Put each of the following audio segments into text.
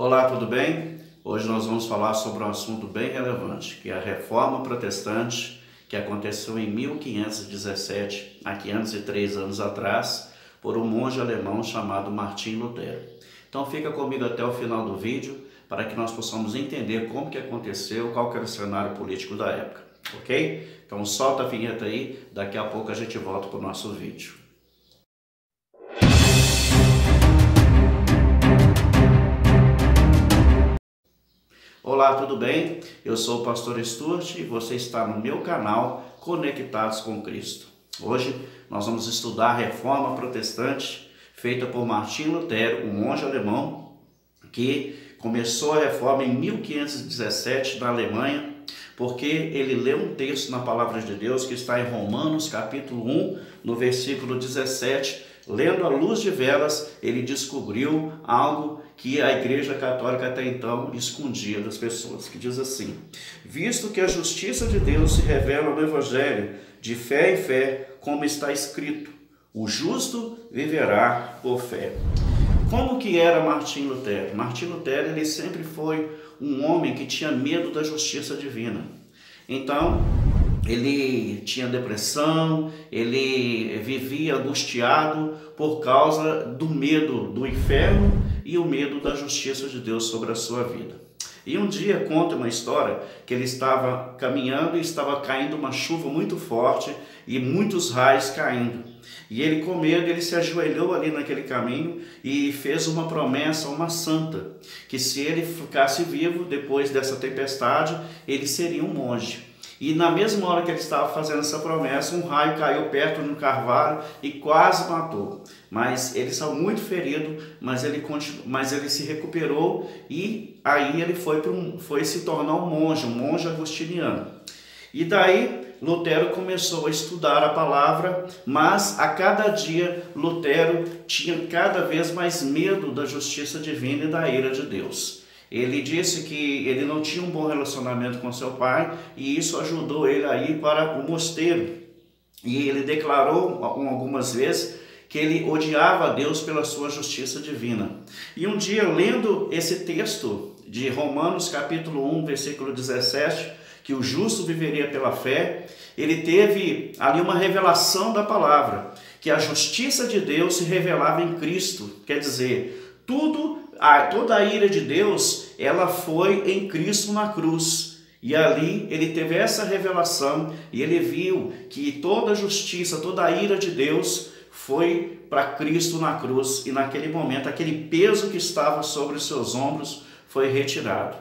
Olá, tudo bem? Hoje nós vamos falar sobre um assunto bem relevante, que é a Reforma Protestante, que aconteceu em 1517, há 503 anos atrás, por um monge alemão chamado Martim Lutero. Então fica comigo até o final do vídeo, para que nós possamos entender como que aconteceu, qual que era o cenário político da época, ok? Então solta a vinheta aí, daqui a pouco a gente volta para o nosso vídeo. Olá, tudo bem? Eu sou o pastor Stuart e você está no meu canal Conectados com Cristo. Hoje nós vamos estudar a Reforma Protestante feita por Martim Lutero, um monge alemão que começou a reforma em 1517 na Alemanha, porque ele leu um texto na Palavra de Deus que está em Romanos capítulo 1, no versículo 17. Lendo à luz de velas, ele descobriu algo que a Igreja Católica até então escondia das pessoas, que diz assim: visto que a justiça de Deus se revela no Evangelho, de fé em fé, como está escrito, o justo viverá por fé. Como que era Martim Lutero? Martim Lutero, ele sempre foi um homem que tinha medo da justiça divina. Então, ele tinha depressão, ele vivia angustiado por causa do medo do inferno e o medo da justiça de Deus sobre a sua vida. E um dia conta uma história que ele estava caminhando e estava caindo uma chuva muito forte e muitos raios caindo. E ele, com medo, ele se ajoelhou ali naquele caminho e fez uma promessa a uma santa, que se ele ficasse vivo depois dessa tempestade, ele seria um monge. E na mesma hora que ele estava fazendo essa promessa, um raio caiu perto no carvalho e quase matou. Mas ele saiu muito ferido, mas ele se recuperou e aí ele foi se tornar um monge agostiniano. E daí Lutero começou a estudar a palavra, mas a cada dia Lutero tinha cada vez mais medo da justiça divina e da ira de Deus. Ele disse que ele não tinha um bom relacionamento com seu pai e isso ajudou ele a ir para o mosteiro. E ele declarou algumas vezes que ele odiava a Deus pela sua justiça divina. E um dia, lendo esse texto de Romanos capítulo 1, versículo 17, que o justo viveria pela fé, ele teve ali uma revelação da palavra, que a justiça de Deus se revelava em Cristo. Quer dizer, toda a ira de Deus, ela foi em Cristo na cruz. E ali ele teve essa revelação e ele viu que toda a justiça, toda a ira de Deus foi para Cristo na cruz. E naquele momento, aquele peso que estava sobre os seus ombros foi retirado.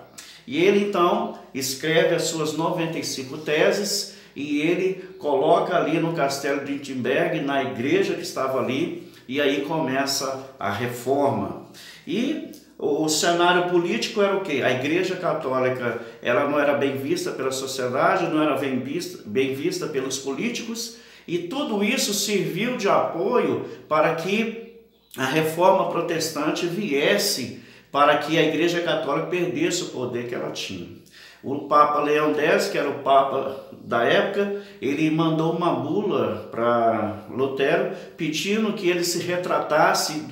E ele então escreve as suas 95 teses e ele coloca ali no castelo de Wittenberg, na igreja que estava ali, e aí começa a reforma. E o cenário político era o quê? A Igreja Católica, ela não era bem vista pela sociedade, não era bem vista pelos políticos, e tudo isso serviu de apoio para que a Reforma Protestante viesse, para que a Igreja Católica perdesse o poder que ela tinha. O Papa Leão X, que era o Papa da época, ele mandou uma bula para Lutero, pedindo que ele se retratasse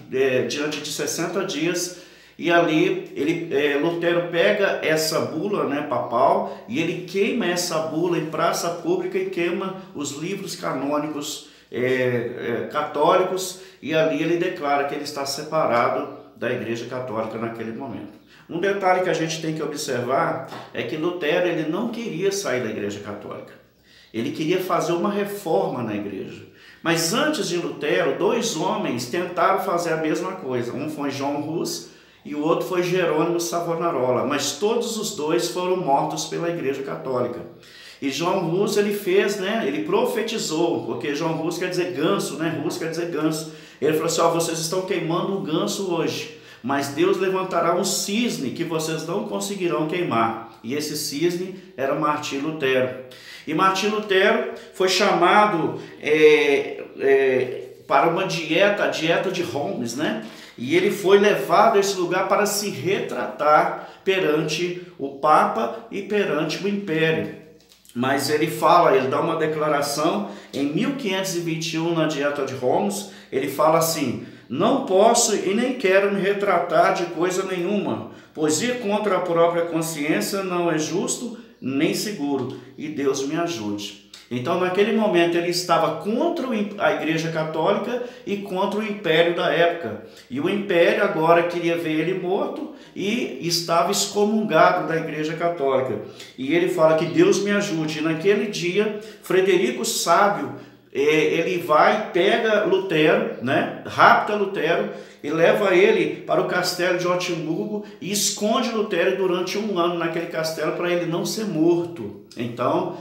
diante de 60 dias, e ali Lutero pega essa bula, papal, e ele queima essa bula em praça pública e queima os livros canônicos católicos, e ali ele declara que ele está separado da Igreja Católica naquele momento. Um detalhe que a gente tem que observar é que Lutero ele não queria sair da Igreja Católica. Ele queria fazer uma reforma na igreja. Mas antes de Lutero, dois homens tentaram fazer a mesma coisa. Um foi João Hus e o outro foi Jerônimo Savonarola. Mas todos os dois foram mortos pela Igreja Católica. E João Hus ele fez, ele profetizou, porque João Hus quer dizer ganso, Hus quer dizer ganso. Ele falou assim: vocês estão queimando um ganso hoje, mas Deus levantará um cisne que vocês não conseguirão queimar. E esse cisne era Martim Lutero. E Martim Lutero foi chamado para uma dieta, a dieta de Homs, E ele foi levado a esse lugar para se retratar perante o Papa e perante o Império. Mas ele dá uma declaração em 1521 na dieta de Homs. Ele fala assim: Não posso e nem quero me retratar de coisa nenhuma, pois ir contra a própria consciência não é justo nem seguro, e Deus me ajude. Então, naquele momento, ele estava contra a Igreja Católica e contra o império da época. E o império agora queria ver ele morto e estava excomungado da Igreja Católica. E ele fala que Deus me ajude. E naquele dia, Frederico Sábio, ele vai, pega Lutero, né, rapta Lutero e leva ele para o castelo de Otemburgo e esconde Lutero durante um ano naquele castelo para ele não ser morto. Então,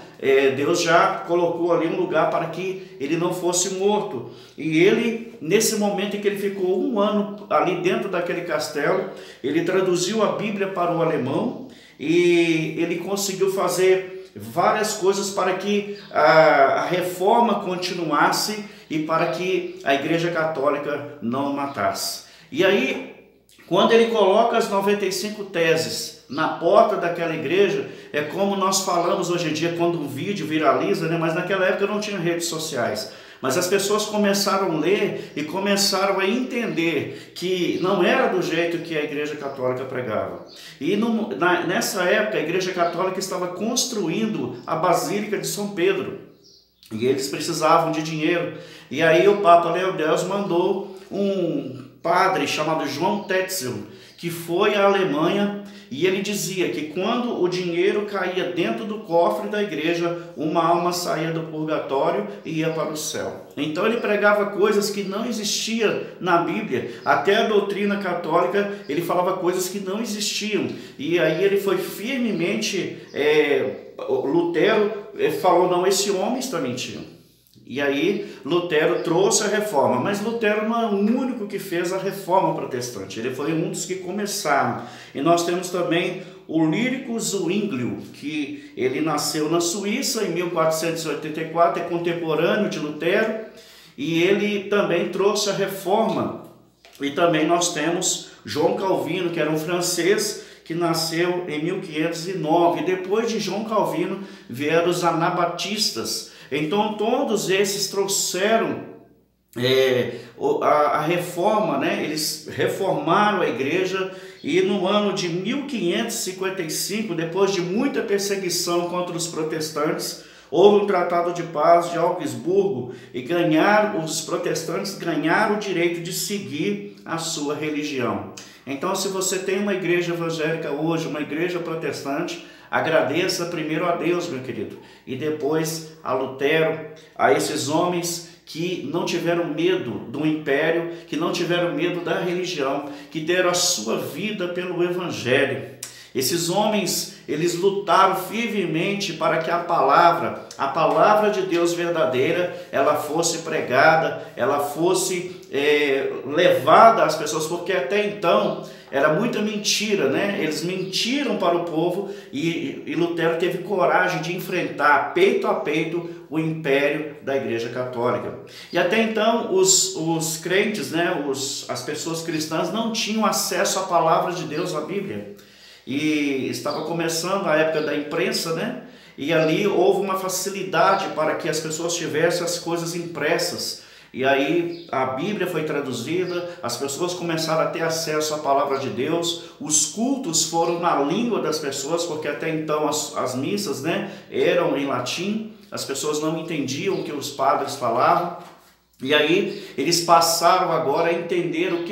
Deus já colocou ali um lugar para que ele não fosse morto. E ele, nesse momento em que ele ficou um ano ali dentro daquele castelo, ele traduziu a Bíblia para o alemão e ele conseguiu fazer várias coisas para que a reforma continuasse e para que a Igreja Católica não matasse. E aí, quando ele coloca as 95 teses na porta daquela igreja, é como nós falamos hoje em dia quando um vídeo viraliza, né? Mas naquela época não tinha redes sociais. Mas as pessoas começaram a ler e começaram a entender que não era do jeito que a Igreja Católica pregava. E nessa época a Igreja Católica estava construindo a Basílica de São Pedro. E eles precisavam de dinheiro. E aí o Papa Leão X mandou um padre chamado João Tetzel, que foi à Alemanha, e ele dizia que quando o dinheiro caía dentro do cofre da igreja, uma alma saía do purgatório e ia para o céu. Então ele pregava coisas que não existiam na Bíblia, até a doutrina católica ele falava coisas que não existiam, e aí ele foi firmemente, Lutero falou, não, esse homem está mentindo. E aí Lutero trouxe a reforma, mas Lutero não é o único que fez a reforma protestante, ele foi um dos que começaram. E nós temos também o Lírico Zwinglio, que ele nasceu na Suíça em 1484, é contemporâneo de Lutero, e ele também trouxe a reforma. E também nós temos João Calvino, que era um francês, que nasceu em 1509, e depois de João Calvino vieram os anabatistas. Então todos esses trouxeram a reforma, né? Eles reformaram a igreja, e no ano de 1555, depois de muita perseguição contra os protestantes, houve um tratado de paz de Augsburgo e os protestantes ganharam o direito de seguir a sua religião. Então, se você tem uma igreja evangélica hoje, uma igreja protestante, agradeça primeiro a Deus, meu querido, e depois a Lutero, a esses homens que não tiveram medo do império, que não tiveram medo da religião, que deram a sua vida pelo evangelho. Esses homens, eles lutaram firmemente para que a palavra de Deus verdadeira, ela fosse pregada, ela fosse levada às pessoas, porque até então era muita mentira, né? Eles mentiram para o povo e Lutero teve coragem de enfrentar peito a peito o império da Igreja Católica. E até então os crentes, né? As pessoas cristãs não tinham acesso à palavra de Deus, à Bíblia. E estava começando a época da imprensa, né? E ali houve uma facilidade para que as pessoas tivessem as coisas impressas. E aí a Bíblia foi traduzida, as pessoas começaram a ter acesso à palavra de Deus, os cultos foram na língua das pessoas, porque até então as missas, né, eram em latim, as pessoas não entendiam o que os padres falavam. E aí eles passaram agora a entender o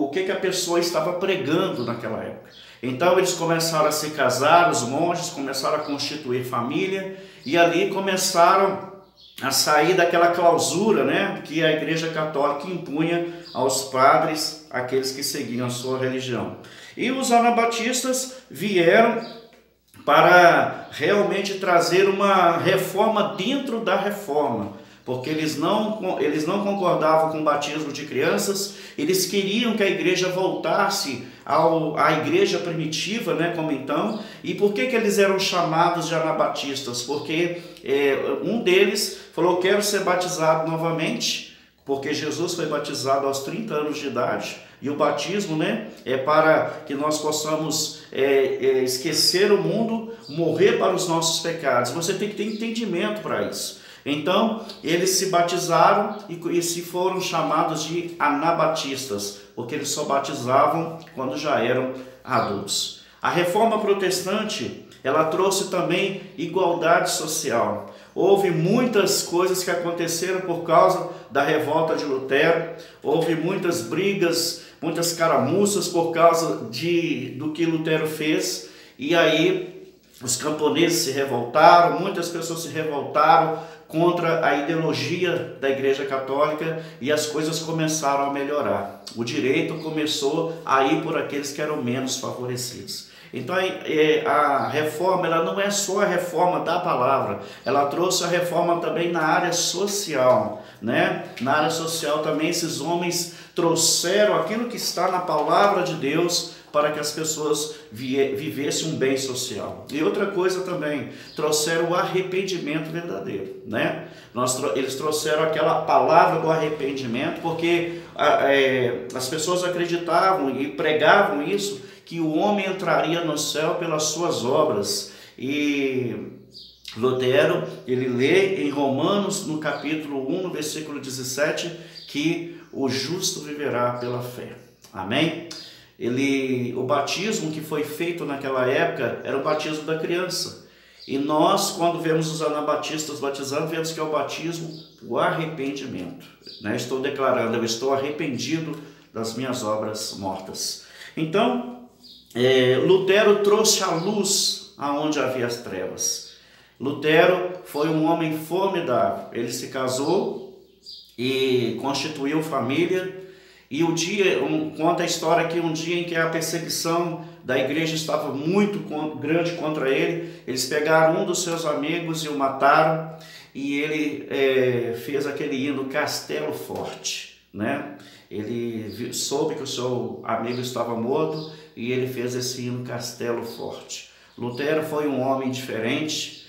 que a pessoa estava pregando naquela época. Então eles começaram a se casar, os monges começaram a constituir família, e ali começaram a sair daquela clausura, né, que a Igreja Católica impunha aos padres, aqueles que seguiam a sua religião. E os anabatistas vieram para realmente trazer uma reforma dentro da reforma, porque eles não concordavam com o batismo de crianças, eles queriam que a igreja voltasse à igreja primitiva, né, como então. E por que eles eram chamados de anabatistas? Porque um deles falou, quero ser batizado novamente, porque Jesus foi batizado aos 30 anos de idade, e o batismo, né, é para que nós possamos esquecer o mundo, morrer para os nossos pecados. Você tem que ter entendimento para isso. Então, eles se batizaram e se foram chamados de anabatistas, porque eles só batizavam quando já eram adultos. A reforma protestante, ela trouxe também igualdade social. Houve muitas coisas que aconteceram por causa da revolta de Lutero, houve muitas brigas, muitas caramuças por causa do que Lutero fez, e aí os camponeses se revoltaram, muitas pessoas se revoltaram contra a ideologia da Igreja Católica e as coisas começaram a melhorar. O direito começou a ir por aqueles que eram menos favorecidos. Então a reforma, ela não é só a reforma da palavra, ela trouxe a reforma também na área social, né? Na área social também esses homens trouxeram aquilo que está na palavra de Deus para que as pessoas vivessem um bem social. E outra coisa também, trouxeram o arrependimento verdadeiro, né? Eles trouxeram aquela palavra do arrependimento, porque as pessoas acreditavam e pregavam isso, que o homem entraria no céu pelas suas obras. E Lutero, ele lê em Romanos, no capítulo 1, no versículo 17, que o justo viverá pela fé. Amém? O batismo que foi feito naquela época era o batismo da criança. E nós, quando vemos os anabatistas batizando, vemos que é o batismo, o arrependimento, né? Estou declarando, eu estou arrependido das minhas obras mortas. Então, Lutero trouxe a luz aonde havia as trevas. Lutero foi um homem formidável. Ele se casou e constituiu família. E conta a história que um dia em que a perseguição da igreja estava muito grande contra ele, eles pegaram um dos seus amigos e o mataram. E ele fez aquele hino Castelo Forte, né? Ele soube que o seu amigo estava morto e ele fez esse hino Castelo Forte. Lutero foi um homem diferente.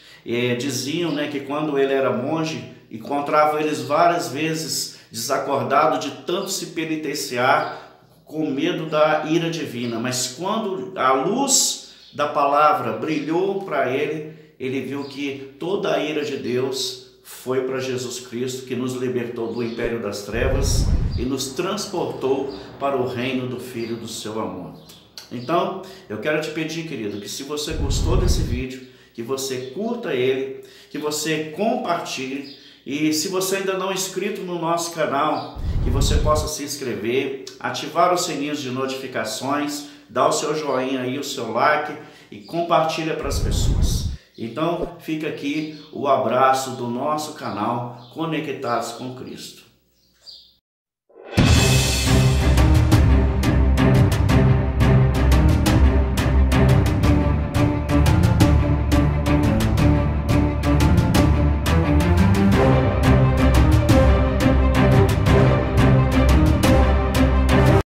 Diziam, né, que quando ele era monge, encontravam eles várias vezes desacordado de tanto se penitenciar, com medo da ira divina. Mas quando a luz da palavra brilhou para ele, ele viu que toda a ira de Deus foi para Jesus Cristo, que nos libertou do império das trevas e nos transportou para o reino do Filho do seu amor. Então, eu quero te pedir, querido, que se você gostou desse vídeo, que você curta ele, que você compartilhe, e se você ainda não é inscrito no nosso canal, que você possa se inscrever, ativar os sininhos de notificações, dar o seu joinha aí, o seu like e compartilha para as pessoas. Então, fica aqui o abraço do nosso canal Conectados com Cristo.